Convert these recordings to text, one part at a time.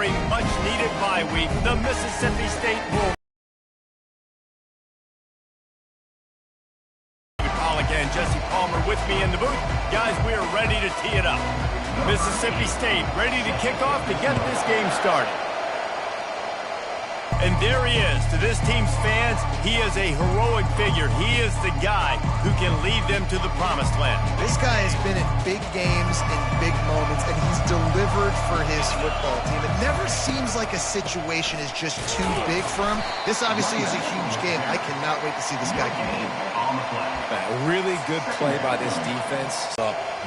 after a much-needed bye week, the Mississippi State Bulldogs. And Jesse Palmer with me in the booth. Guys, we are ready to tee it up. Mississippi State ready to kick off to get this game started. And there he is. To this team's fans, he is a heroic figure. He is the guy who can lead them to the promised land. This guy has been in big games and big moments, and he's delivered for his football team. It never seems like a situation is just too big for him. This obviously is a huge game. I cannot wait to see this guy compete. A really good play by this defense.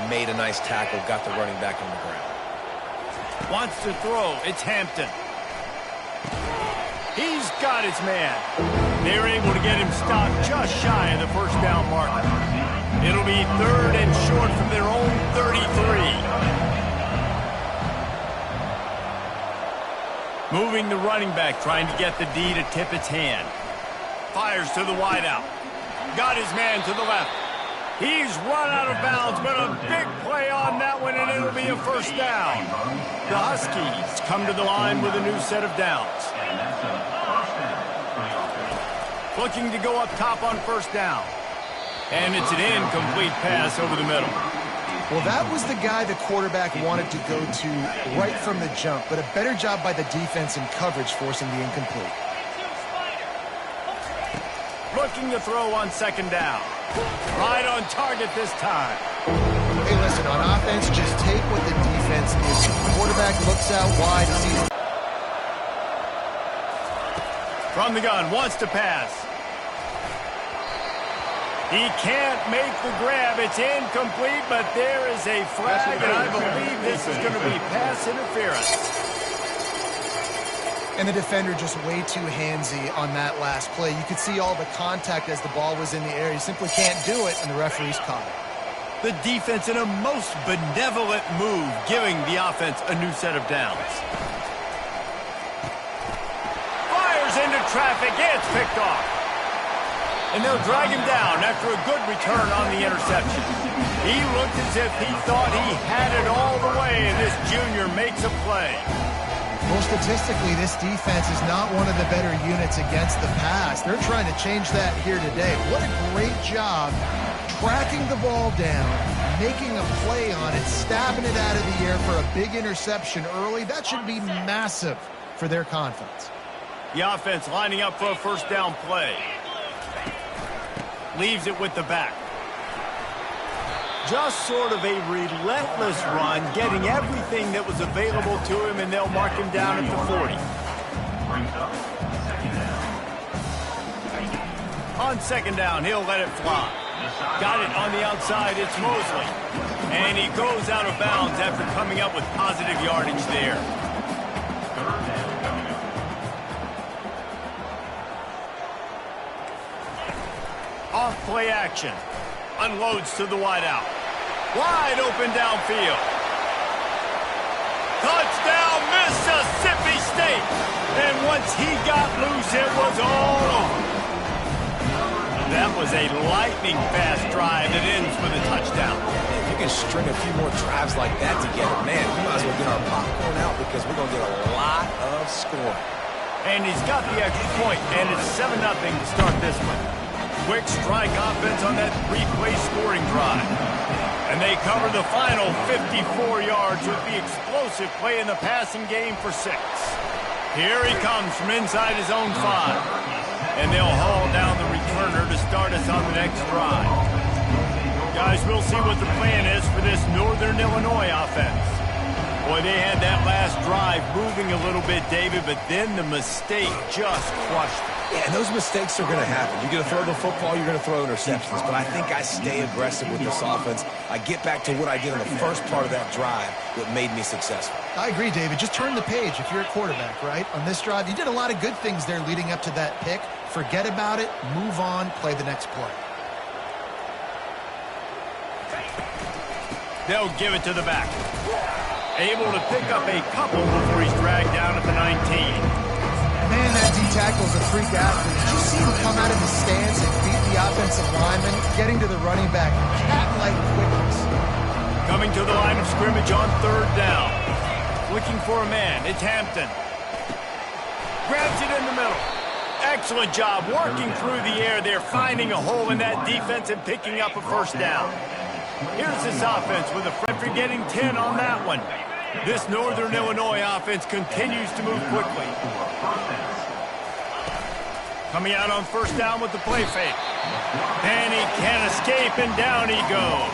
Made a nice tackle, got the running back on the ground. Wants to throw. It's Hampton. He's got his man. They're able to get him stopped just shy of the first down marker. It'll be 3rd and short from their own 33. Moving the running back, trying to get the D to tip its hand. Fires to the wideout. Got his man to the left. He's run out of bounds, but a big play on that one, and it'll be a first down. The Huskies come to the line with a new set of downs. Looking to go up top on first down. And it's an incomplete pass over the middle. Well, that was the guy the quarterback wanted to go to right from the jump, but a better job by the defense in coverage forcing the incomplete. Looking to throw on second down. Right on target this time. Hey, listen, on offense, just take what the defense gives you. The quarterback looks out wide and sees. From the gun, wants to pass. He can't make the grab. It's incomplete, but there is a flag, and I believe this is going to be pass interference. And the defender just way too handsy on that last play. You could see all the contact as the ball was in the air. He simply can't do it, and the referee's caught it. The defense in a most benevolent move, giving the offense a new set of downs. Fires into traffic. It's picked off. And they'll drag him down after a good return on the interception. He looked as if he thought he had it all the way, and this junior makes a play. Well, statistically, this defense is not one of the better units against the pass. They're trying to change that here today. What a great job tracking the ball down, making a play on it, stabbing it out of the air for a big interception early. That should be massive for their confidence. The offense lining up for a first down play. Leaves it with the back. Just sort of a relentless run, getting everything that was available to him, and they'll mark him down at the 40. On second down, he'll let it fly. Got it on the outside, it's Mosley. And he goes out of bounds after coming up with positive yardage there. Off play action. Unloads to the wideout. Wide open downfield. Touchdown, Mississippi State. And once he got loose, it was all over. That was a lightning-fast drive that ends with a touchdown. If you can string a few more drives like that together, man, we might as well get our popcorn out because we're going to get a lot of scoring. And he's got the extra point, and it's 7-0 to start this one. Quick strike offense on that 3-play scoring drive. And they cover the final 54 yards with the explosive play in the passing game for 6. Here he comes from inside his own 5. And they'll haul down the returner to start us on the next drive. Guys, we'll see what the plan is for this Northern Illinois offense. Boy, they had that last drive moving a little bit, David, but then the mistake just crushed it. Yeah, and those mistakes are going to happen. You're going to throw the football, you're going to throw interceptions. But I think I stay aggressive with this offense. I get back to what I did on the first part of that drive that made me successful. I agree, David. Just turn the page if you're a quarterback, right? On this drive, you did a lot of good things there leading up to that pick. Forget about it, move on, play the next play. They'll give it to the back. Able to pick up a couple before he's dragged down at the 19. Man, that D-tackle's a freak athlete. Did you see him come out of the stance and beat the offensive lineman, getting to the running back? Cat-like quickness. Coming to the line of scrimmage on 3rd down. looking for a man. It's Hampton. Grabs it in the middle. Excellent job working through the air there, finding a hole in that defense and picking up a first down. Here's this offense with a threat for getting 10 on that one. This Northern Illinois offense continues to move quickly. Coming out on first down with the play fake. And he can't escape, and down he goes.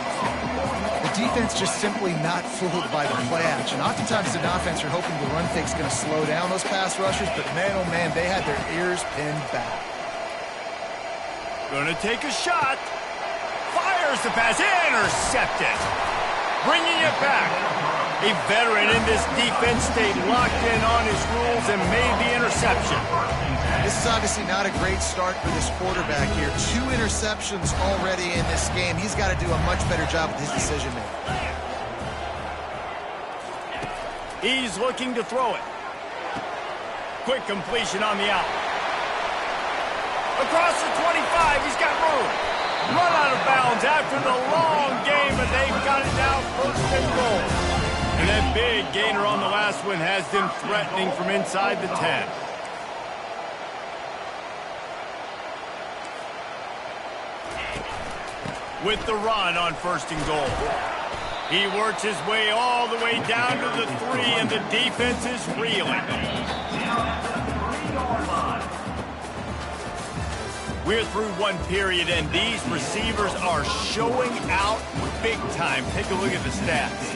The defense just simply not fooled by the play action. Oftentimes, an offense, you're hoping the run fake's going to slow down those pass rushers, but man, oh man, they had their ears pinned back. Gonna take a shot. Fires the pass, intercepted. Bringing it back. A veteran in this defense stayed locked in on his rules and made the interception. This is obviously not a great start for this quarterback here. 2 interceptions already in this game. He's got to do a much better job with his decision-making. He's looking to throw it. Quick completion on the out. Across the 25, he's got room. Run out of bounds after the long game, but they've got it now first and goal. And that big gainer on the last one has them threatening from inside the 10. With the run on first and goal. He works his way all the way down to the 3, and the defense is reeling. We're through one period, and these receivers are showing out big time. Take a look at the stats.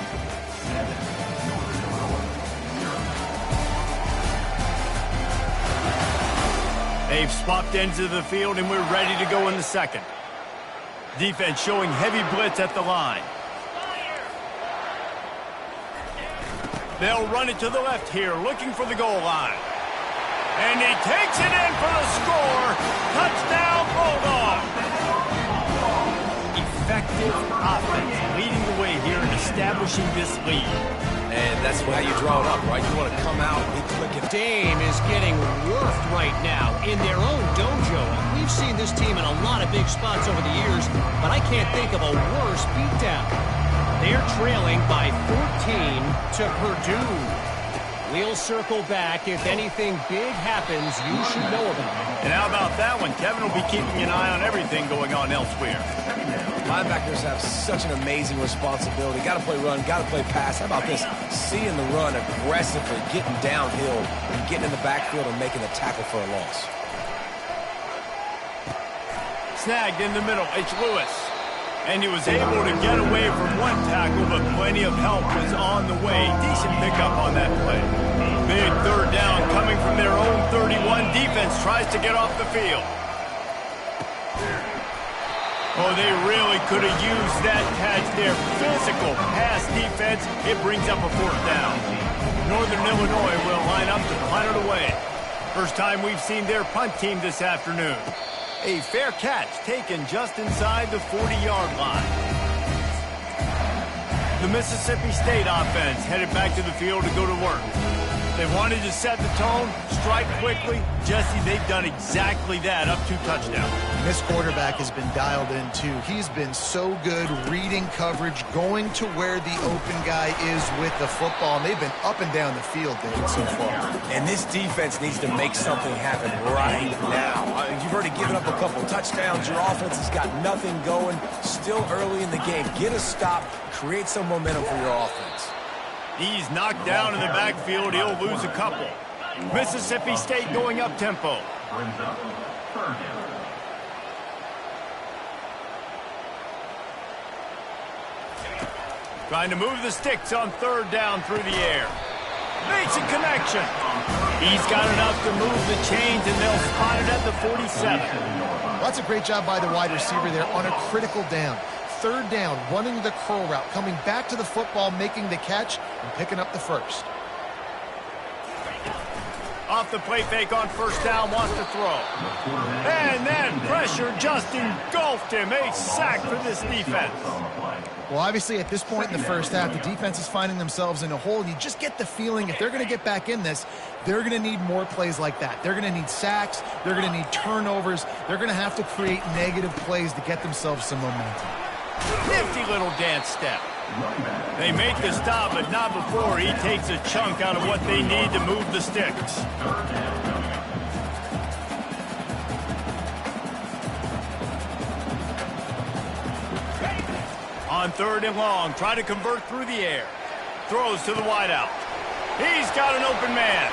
They've swapped ends of the field, and we're ready to go in the second. Defense showing heavy blitz at the line. They'll run it to the left here, looking for the goal line. And he takes it in for the score. Touchdown, Bulldogs. Effective offense leading the way here and establishing this lead. And that's how you draw it up, right? You want to come out and click it. Dame is getting worked right now in their own dojo. We've seen this team in a lot of big spots over the years, but I can't think of a worse beatdown. They're trailing by 14 to Purdue. We'll circle back. If anything big happens, you should know about it. And how about that one? Kevin will be keeping an eye on everything going on elsewhere. Linebackers have such an amazing responsibility. Got to play run, got to play pass. How about this? Seeing the run aggressively, getting downhill, and getting in the backfield and making a tackle for a loss. Snagged in the middle. It's Lewis. And he was able to get away from one tackle, but plenty of help was on the way. Decent pickup on that play. Big third down coming from their own 31. Defense tries to get off the field. Oh, they really could have used that catch there. Physical pass defense. It brings up a fourth down. Northern Illinois will line up to punt it away. First time we've seen their punt team this afternoon. A fair catch taken just inside the 40-yard line. The Mississippi State offense headed back to the field to go to work. They wanted to set the tone, strike quickly. Jesse, they've done exactly that, up 2 touchdowns. This quarterback has been dialed in, too. He's been so good reading coverage, going to where the open guy is with the football, and they've been up and down the field, David, so far. And this defense needs to make something happen right now. You've already given up a couple touchdowns. Your offense has got nothing going. Still early in the game. Get a stop. Create some momentum for your offense. He's knocked down in the backfield. He'll lose a couple. Mississippi State going up tempo. Trying to move the sticks on third down through the air. Makes a connection. He's got enough to move the chains, and they'll spot it at the 47. Well, that's a great job by the wide receiver there on a critical down. Third down, running the curl route, coming back to the football, making the catch, and picking up the first. Off the play fake on first down, wants to throw. And then pressure just engulfed him. A sack for this defense. Well, obviously, at this point in the first half, the defense is finding themselves in a hole, and you just get the feeling if they're going to get back in this, they're going to need more plays like that. They're going to need sacks. They're going to need turnovers. They're going to have to create negative plays to get themselves some momentum. Nifty little dance step. They make the stop, but not before he takes a chunk out of what they need to move the sticks. On 3rd and long, try to convert through the air. Throws to the wideout. He's got an open man.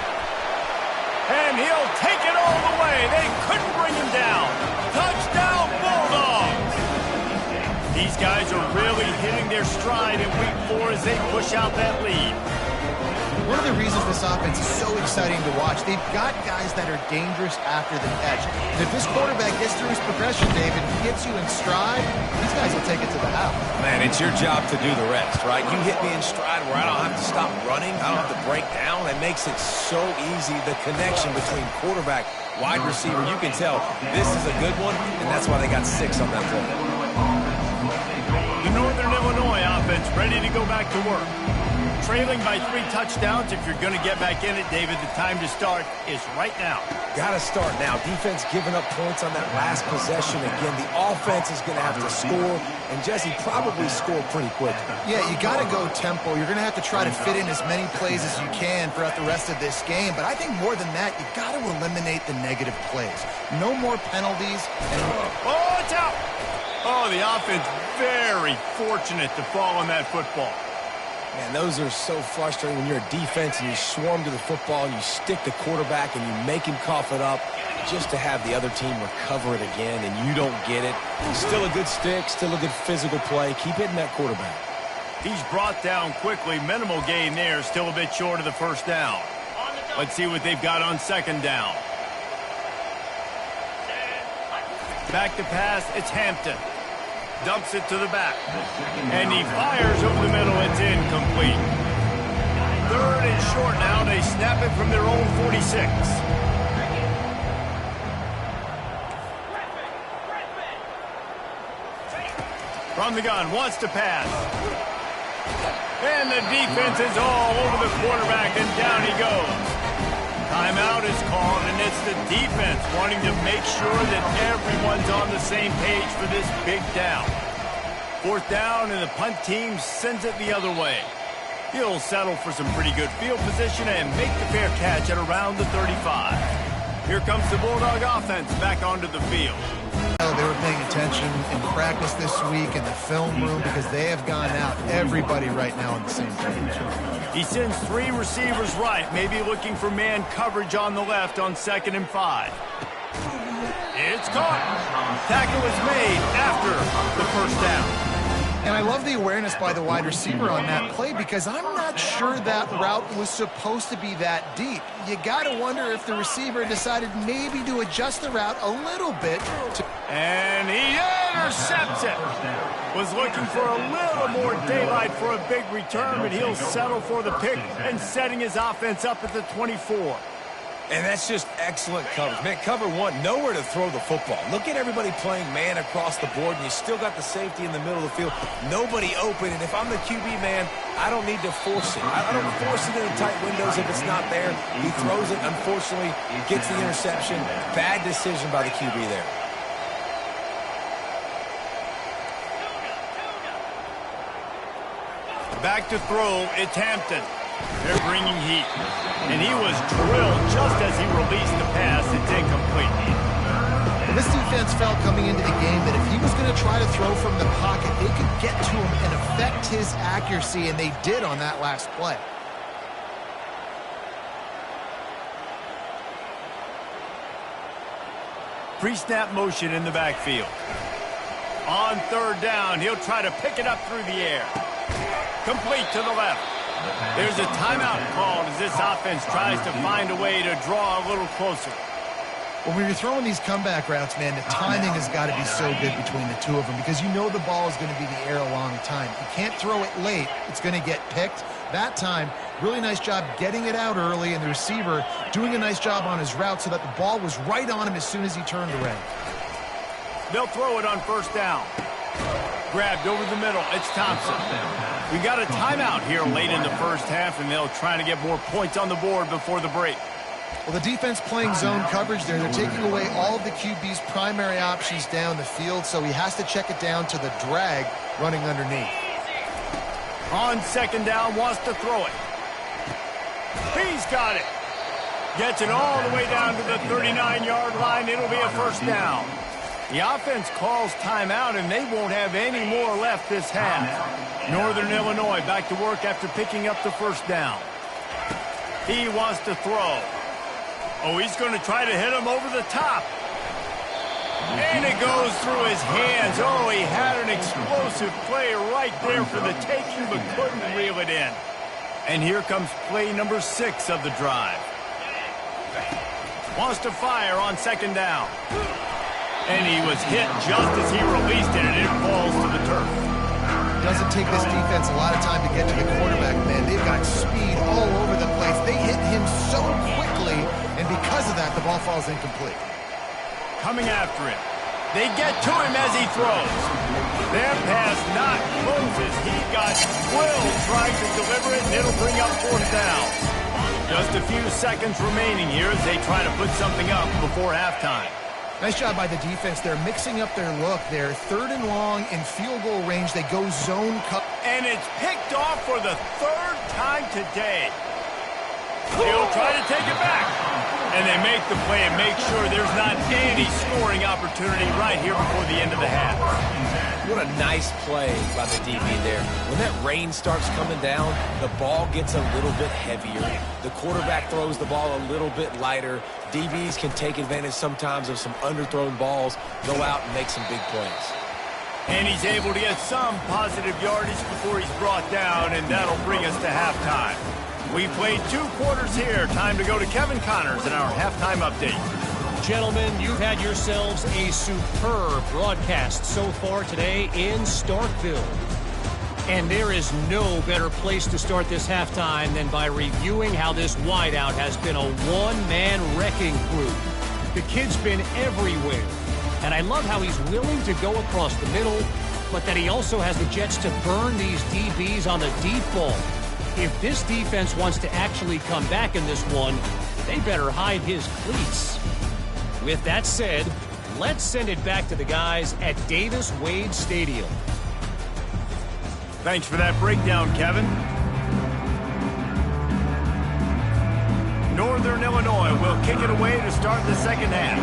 And he'll take it all the way. They couldn't bring him down. Touchdown, Bulldogs! These guys are really hitting their stride in week 4 as they push out that lead. One of the reasons this offense is so exciting to watch, they've got guys that are dangerous after the catch. And if this quarterback gets through his progression, David, gets you in stride, these guys will take it to the house. Man, it's your job to do the rest, right? You hit me in stride where I don't have to stop running. I don't have to break down. It makes it so easy, the connection between quarterback, wide receiver. You can tell this is a good one, and that's why they got 6 on that play. The Northern Illinois offense ready to go back to work. Trailing by 3 touchdowns. If you're going to get back in it, David, the time to start is right now. Got to start now. Defense giving up points on that last possession. Again, the offense is going to have to score, and Jesse probably score pretty quick. Yeah, you got to go tempo. You're going to have to try to fit in as many plays as you can throughout the rest of this game. But I think more than that, you got to eliminate the negative plays. No more penalties. Oh, it's out! Oh, the offense very fortunate to fall on that football. Man, those are so frustrating when you're a defense and you swarm to the football and you stick the quarterback and you make him cough it up just to have the other team recover it again and you don't get it. Still a good stick, still a good physical play. Keep hitting that quarterback. He's brought down quickly. Minimal gain there, still a bit short of the first down. Let's see what they've got on 2nd down. Back to pass, it's Hampton. Dumps it to the back. And he fires over the middle. It's incomplete. 3rd and short now. They snap it from their own 46. From the gun, wants to pass. And the defense is all over the quarterback, and down he goes. Timeout is called, and it's the defense wanting to make sure that everyone's on the same page for this big down. 4th down, and the punt team sends it the other way. He'll settle for some pretty good field position and make the fair catch at around the 35. Here comes the Bulldog offense back onto the field. They were paying attention in practice this week in the film room because they have gone out, everybody right now on the same page. He sends 3 receivers right, maybe looking for man coverage on the left on 2nd and 5. It's caught. Tackle is made after the first down. And I love the awareness by the wide receiver on that play because I'm not sure that route was supposed to be that deep. You got to wonder if the receiver decided maybe to adjust the route a little bit. And he intercepts it. Was looking for a little more daylight for a big return, but he'll settle for the pick and setting his offense up at the 24. And that's just excellent coverage. Man, cover 1, nowhere to throw the football. Look at everybody playing man across the board, and you still got the safety in the middle of the field. Nobody open, and if I'm the QB, man, I don't need to force it. I don't force it in tight windows if it's not there. He throws it, unfortunately, gets the interception. Bad decision by the QB there. Back to throw, it's Hampton. They're bringing heat. And he was drilled just as he released the pass. It's incomplete. Well, this defense felt coming into the game that if he was going to try to throw from the pocket, they could get to him and affect his accuracy, and they did on that last play. Pre-snap motion in the backfield. On 3rd down, he'll try to pick it up through the air. Complete to the left. There's a timeout called as this offense tries to find a way to draw a little closer. Well, when you're throwing these comeback routes, man, the timing has got to be so good between the two of them because you know the ball is going to be in the air a long time. You can't throw it late. It's going to get picked. That time, really nice job getting it out early, and the receiver doing a nice job on his route so that the ball was right on him as soon as he turned around. They'll throw it on 1st down. Grabbed over the middle. It's Thompson. We got a timeout here late in the first half, and they'll try to get more points on the board before the break. Well, the defense playing zone coverage there. They're taking away all of the QB's primary options down the field, so he has to check it down to the drag running underneath. On second down, wants to throw it. He's got it. Gets it all the way down to the 39-yard line. It'll be a first down. The offense calls timeout, and they won't have any more left this half. Northern Illinois back to work after picking up the first down. He wants to throw. Oh, he's going to try to hit him over the top. And it goes through his hands. Oh, he had an explosive play right there for the taking, but couldn't reel it in. And here comes play number 6 of the drive. Wants to fire on second down. And he was hit just as he released it, and it falls to the turf. Doesn't take this defense a lot of time to get to the quarterback, man. They've got speed all over the place. They hit him so quickly, and because of that, the ball falls incomplete. Coming after him. They get to him as he throws. Their pass not closes. He got Will trying to deliver it, and it'll bring up fourth down. Just a few seconds remaining here as they try to put something up before halftime. Nice job by the defense. They're mixing up their look. They're third and long in field goal range. They go zone cut. And it's picked off for the third time today. He'll try to take it back. And they make the play and make sure there's not any scoring opportunity right here before the end of the half. What a nice play by the DB there. When that rain starts coming down, the ball gets a little bit heavier. The quarterback throws the ball a little bit lighter. DBs can take advantage sometimes of some underthrown balls, go out and make some big plays. And he's able to get some positive yardage before he's brought down, and that'll bring us to halftime. We played 2 quarters here. Time to go to Kevin Connors in our halftime update. Gentlemen, you've had yourselves a superb broadcast so far today in Starkville. And there is no better place to start this halftime than by reviewing how this wideout has been a one-man wrecking crew. The kid's been everywhere. And I love how he's willing to go across the middle, but that he also has the jets to burn these DBs on the deep ball. If this defense wants to actually come back in this one, they better hide his cleats. With that said, let's send it back to the guys at Davis-Wade Stadium. Thanks for that breakdown, Kevin. Northern Illinois will kick it away to start the second half.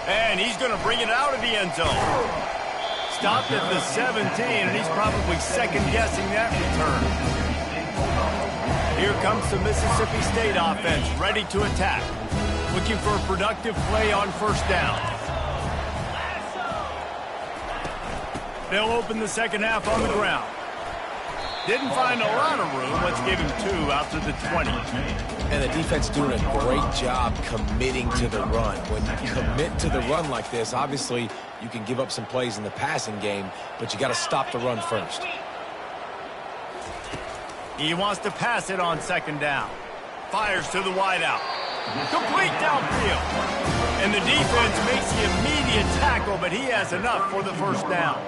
And he's going to bring it out of the end zone. Stopped at the 17, and he's probably second-guessing that return. Here comes the Mississippi State offense, ready to attack. Looking for a productive play on first down. They'll open the second half on the ground. Didn't find a lot of room. Let's give him 2 out to the 20. And the defense doing a great job committing to the run. When you commit to the run like this, obviously you can give up some plays in the passing game, but you got to stop the run first. He wants to pass it on second down. Fires to the wideout. Complete downfield. And the defense makes the immediate tackle, but he has enough for the first down.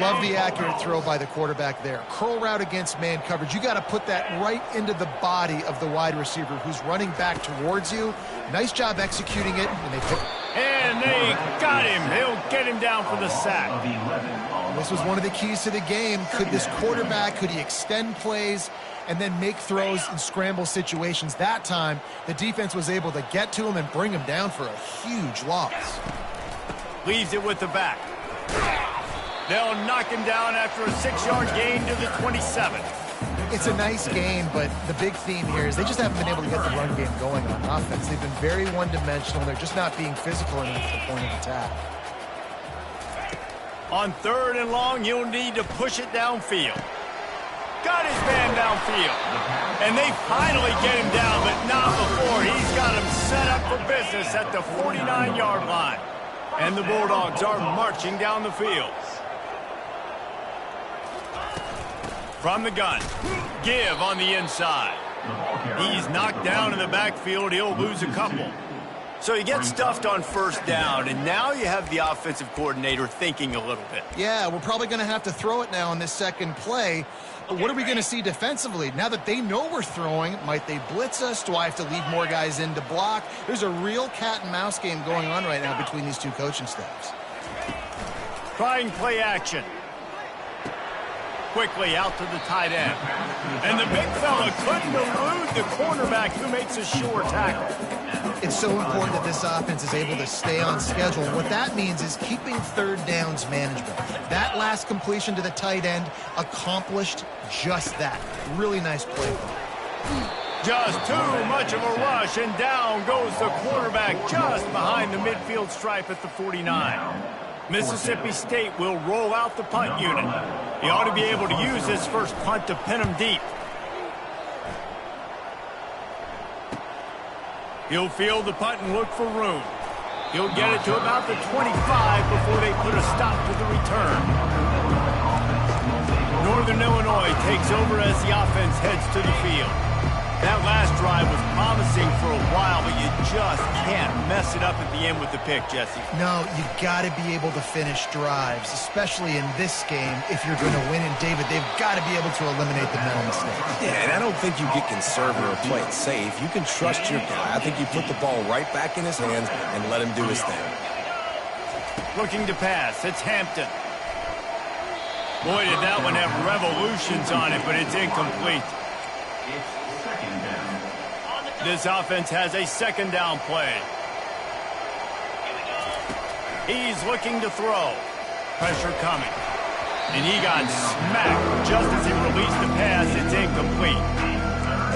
Love the accurate throw by the quarterback there. Curl route against man coverage. You got to put that right into the body of the wide receiver who's running back towards you. Nice job executing it. And they got him. They'll get him down for the sack. This was one of the keys to the game. Could this quarterback, could he extend plays and then make throws in scramble situations? That time, the defense was able to get to him and bring him down for a huge loss. Leaves it with the back. They'll knock him down after a 6-yard gain to the 27. It's a nice game, but the big theme here is they just haven't been able to get the run game going on offense. They've been very one-dimensional. They're just not being physical enough at the point of attack. On third and long, you'll need to push it downfield. Got his man downfield. And they finally get him down, but not before. He's got him set up for business at the 49-yard line. And the Bulldogs are marching down the field. From the gun, give on the inside. He's knocked down in the backfield. He'll lose a couple. So you get stuffed on first down, and now you have the offensive coordinator thinking a little bit. Yeah, we're probably going to have to throw it now on this second play. What are we going to see defensively? Now that they know we're throwing, might they blitz us? Do I have to leave more guys in to block? There's a real cat and mouse game going on right now between these two coaching staffs. Trying play action. Quickly out to the tight end. And the big fella couldn't elude the cornerback who makes a sure tackle. It's so important that this offense is able to stay on schedule. What that means is keeping third downs manageable. That last completion to the tight end accomplished just that. Really nice play. Just too much of a rush, and down goes the quarterback just behind the midfield stripe at the 49. Mississippi State will roll out the punt unit. He ought to be able to use this first punt to pin him deep. He'll field the punt and look for room. He'll get it to about the 25 before they put a stop to the return. Northern Illinois takes over as the offense heads to the field. That last drive was promising for a while, but you just can't mess it up at the end with the pick, Jesse. No, you got to be able to finish drives, especially in this game. If you're going to win, and David, they've got to be able to eliminate the mental mistakes. Yeah, and I don't think you get conservative or play it safe. You can trust your guy. I think you put the ball right back in his hands and let him do his thing. Looking to pass. It's Hampton. Boy, did that one have revolutions on it, but it's incomplete. This offense has a second down play. He's looking to throw. Pressure coming. And he got smacked just as he released the pass. It's incomplete.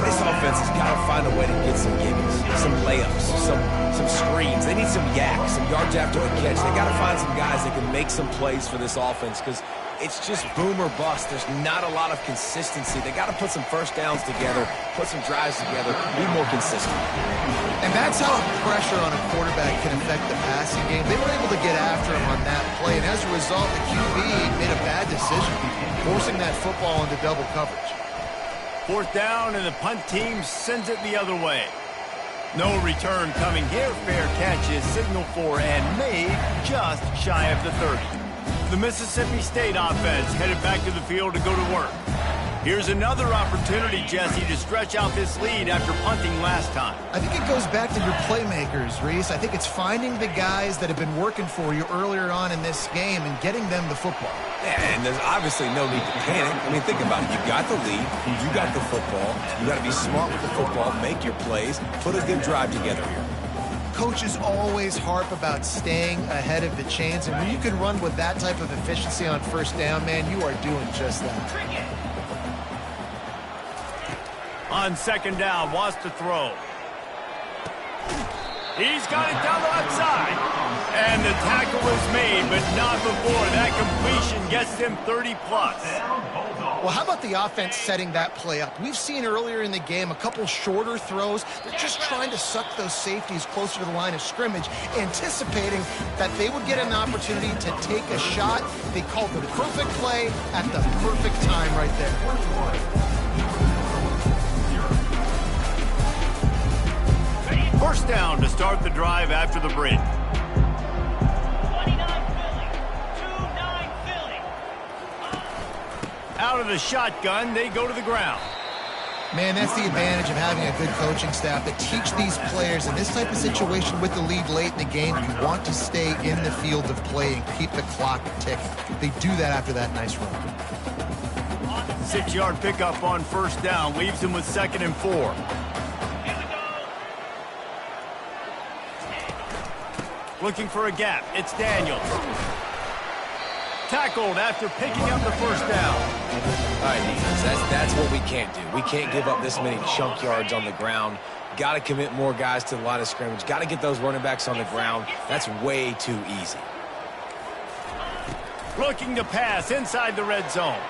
This offense has got to find a way to get some gimmies, some layups, some screens. They need some yaks, some yards after the catch. They got to find some guys that can make some plays for this offense because it's just boom or bust. There's not a lot of consistency. They got to put some first downs together, put some drives together, be more consistent. And that's how pressure on a quarterback can affect the passing game. They were able to get after him on that play, and as a result, the QB made a bad decision, forcing that football into double coverage. Fourth down, and the punt team sends it the other way. No return coming here. Fair catch is signaled for and made just shy of the 30. The Mississippi State offense headed back to the field to go to work. Here's another opportunity, Jesse, to stretch out this lead after punting last time. I think it goes back to your playmakers, Reese. I think it's finding the guys that have been working for you earlier on in this game and getting them the football. Yeah, and there's obviously no need to panic. I mean, think about it. You got the lead. You got the football. You got to be smart with the football, make your plays, put a good drive together here. Coaches always harp about staying ahead of the chains, and when you can run with that type of efficiency on first down, man, you are doing just that. On second down, wants to throw. He's got it down the left side. And the tackle is made, but not before. That completion gets them 30-plus. Well, how about the offense setting that play up? We've seen earlier in the game a couple shorter throws. They're just trying to suck those safeties closer to the line of scrimmage, anticipating that they would get an opportunity to take a shot. They called the perfect play at the perfect time right there. First down to start the drive after the break. 29 Philly. 2-9 Philly. Out of the shotgun, they go to the ground. Man, that's the advantage of having a good coaching staff that teach these players in this type of situation with the lead late in the game. You want to stay in the field of play and keep the clock ticking. They do that after that nice run. 6-yard pickup on first down leaves them with 2nd and 4. Looking for a gap. It's Daniels. Tackled after picking up the first down. All right, defense, that's what we can't do. We can't give up this many chunk yards on the ground. Got to commit more guys to the line of scrimmage. Got to get those running backs on the ground. That's way too easy. Looking to pass inside the red zone.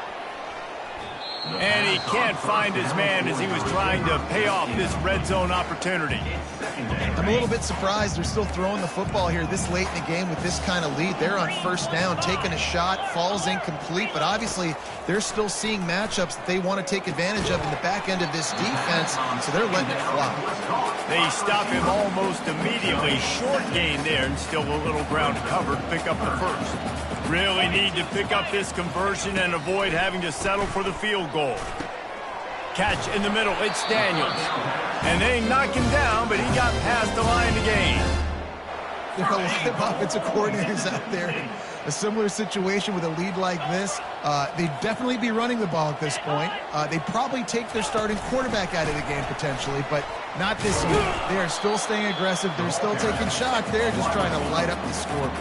And he can't find his man as he was trying to pay off this red zone opportunity. I'm a little bit surprised they're still throwing the football here this late in the game with this kind of lead. They're on first down, taking a shot, falls incomplete, but obviously they're still seeing matchups that they want to take advantage of in the back end of this defense, so they're letting it fly. They stop him almost immediately. Short gain there, and still a little ground covered to pick up the first. Really need to pick up this conversion and avoid having to settle for the field goal. Catch in the middle, it's Daniels. And they knock him down, but he got past the line to gain. There are a lot of offensive coordinators out there in a similar situation with a lead like this. They'd definitely be running the ball at this point. They'd probably take their starting quarterback out of the game potentially, but not this year. They are still staying aggressive. They're still taking shots. They're just trying to light up the score.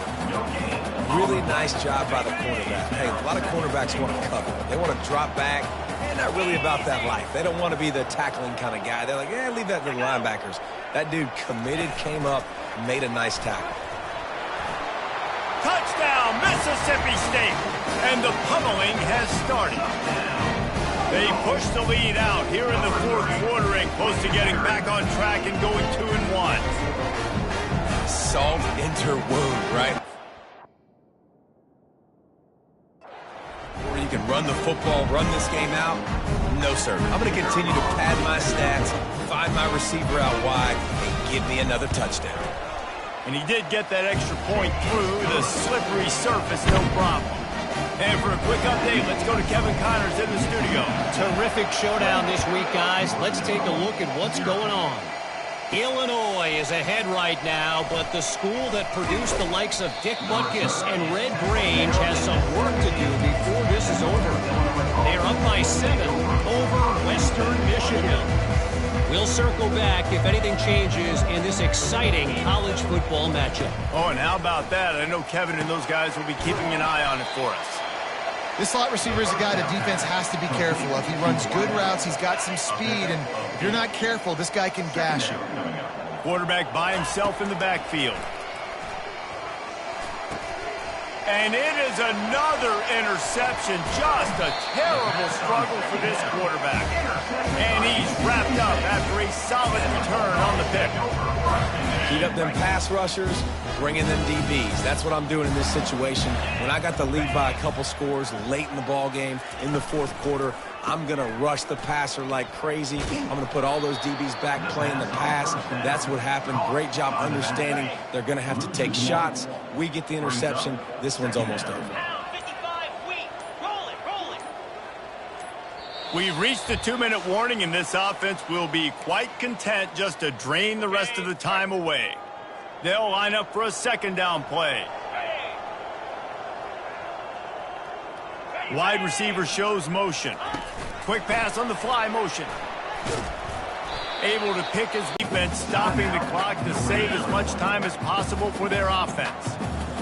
Really nice job by the cornerback. Hey, a lot of cornerbacks want to cover. They want to drop back. They're not really about that life. They don't want to be the tackling kind of guy. They're like, yeah, leave that to the linebackers. That dude committed, came up, made a nice tackle. Touchdown, Mississippi State. And the pummeling has started. They push the lead out here in the fourth quarter and close to getting back on track and going 2-1. Salt into wound, right? Or you can run the football, run this game out. No, sir. I'm going to continue to pad my stats, find my receiver out wide, and give me another touchdown. And he did get that extra point through the slippery surface, no problem. And for a quick update, let's go to Kevin Connors in the studio. Terrific showdown this week, guys. Let's take a look at what's going on. Illinois is ahead right now, but the school that produced the likes of Dick Butkus and Red Grange has some work to do before this is over. They're up by 7 over Western Michigan. We'll circle back if anything changes in this exciting college football matchup. Oh, and how about that? I know Kevin and those guys will be keeping an eye on it for us. This slot receiver is a guy the defense has to be careful of. He runs good routes. He's got some speed, and if you're not careful, this guy can gash you. Quarterback by himself in the backfield. And it is another interception. Just a terrible struggle for this quarterback. And he's wrapped up after a solid return on the pick. Heat up them pass rushers, bring in them DBs. That's what I'm doing in this situation. When I got the lead by a couple scores late in the ball game, in the fourth quarter, I'm going to rush the passer like crazy. I'm going to put all those DBs back playing the pass. That's what happened. Great job understanding they're going to have to take shots. We get the interception. This one's almost over. We've reached the 2-minute warning, and this offense will be quite content just to drain the rest of the time away. They'll line up for a second down play. Wide receiver shows motion. Quick pass on the fly motion. Able to pick his defense, stopping the clock to save as much time as possible for their offense.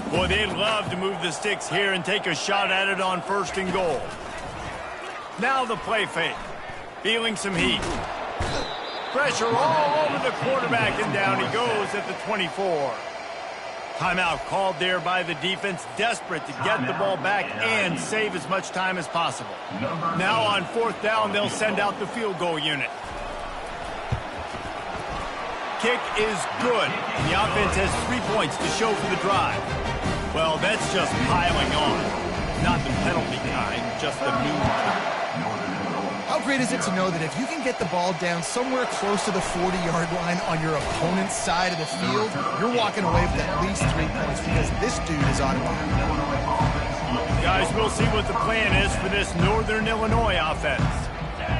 Boy, they'd love to move the sticks here and take a shot at it on 1st and goal. Now the play fake. Feeling some heat. Pressure all over the quarterback, and down he goes at the 24. Timeout called there by the defense, desperate to get the ball back and save as much time as possible. Now on 4th down, they'll send out the field goal unit. Kick is good. The offense has 3 points to show for the drive. Well, that's just piling on. Not the penalty kind, just the new kind. How great is it to know that if you can get the ball down somewhere close to the 40-yard line on your opponent's side of the field, you're walking away with at least 3 points because this dude is automatic. Guys, we'll see what the plan is for this Northern Illinois offense.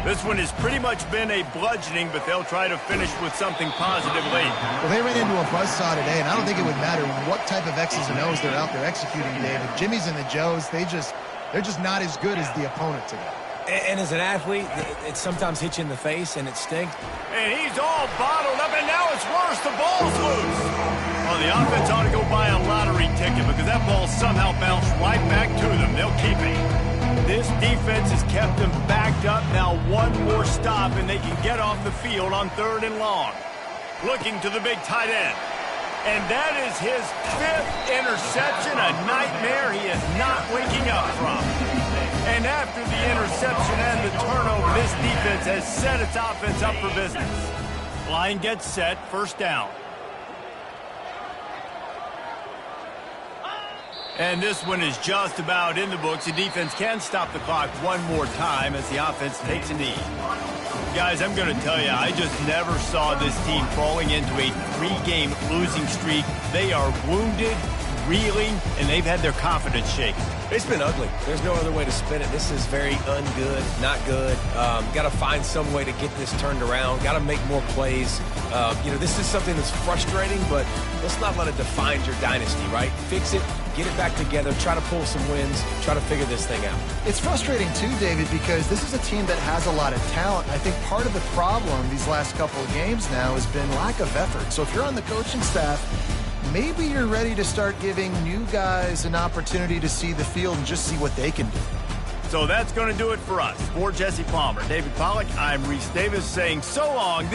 This one has pretty much been a bludgeoning, but they'll try to finish with something positive late. Well, they ran into a buzzsaw today, and I don't think it would matter what type of X's and O's they're out there executing today. The Jimmies and the Joes, they're just not as good as the opponent today. And as an athlete, it sometimes hits you in the face and it stinks. And he's all bottled up, and now it's worse. The ball's loose. Well, the offense ought to go buy a lottery ticket because that ball somehow bounced right back to them. They'll keep it. This defense has kept them backed up. Now one more stop, and they can get off the field on 3rd and long. Looking to the big tight end. And that is his 5th interception, a nightmare he is not waking up from. And after the interception and the turnover, this defense has set its offense up for business. Line gets set, first down. And this one is just about in the books. The defense can stop the clock one more time as the offense takes a knee. Guys, I'm going to tell you, I just never saw this team falling into a 3-game losing streak. They are wounded, reeling, and they've had their confidence shaken. It's been ugly. There's no other way to spin it. This is very ungood, not good. Got to find some way to get this turned around. Got to make more plays. This is something that's frustrating, but let's not let it define your dynasty, right? Fix it, get it back together, try to pull some wins, try to figure this thing out. It's frustrating too, David, because this is a team that has a lot of talent. I think part of the problem these last couple of games now has been lack of effort. So if you're on the coaching staff, maybe you're ready to start giving new guys an opportunity to see the field and just see what they can do. So that's going to do it for us. For Jesse Palmer, David Pollack, I'm Reese Davis saying so long.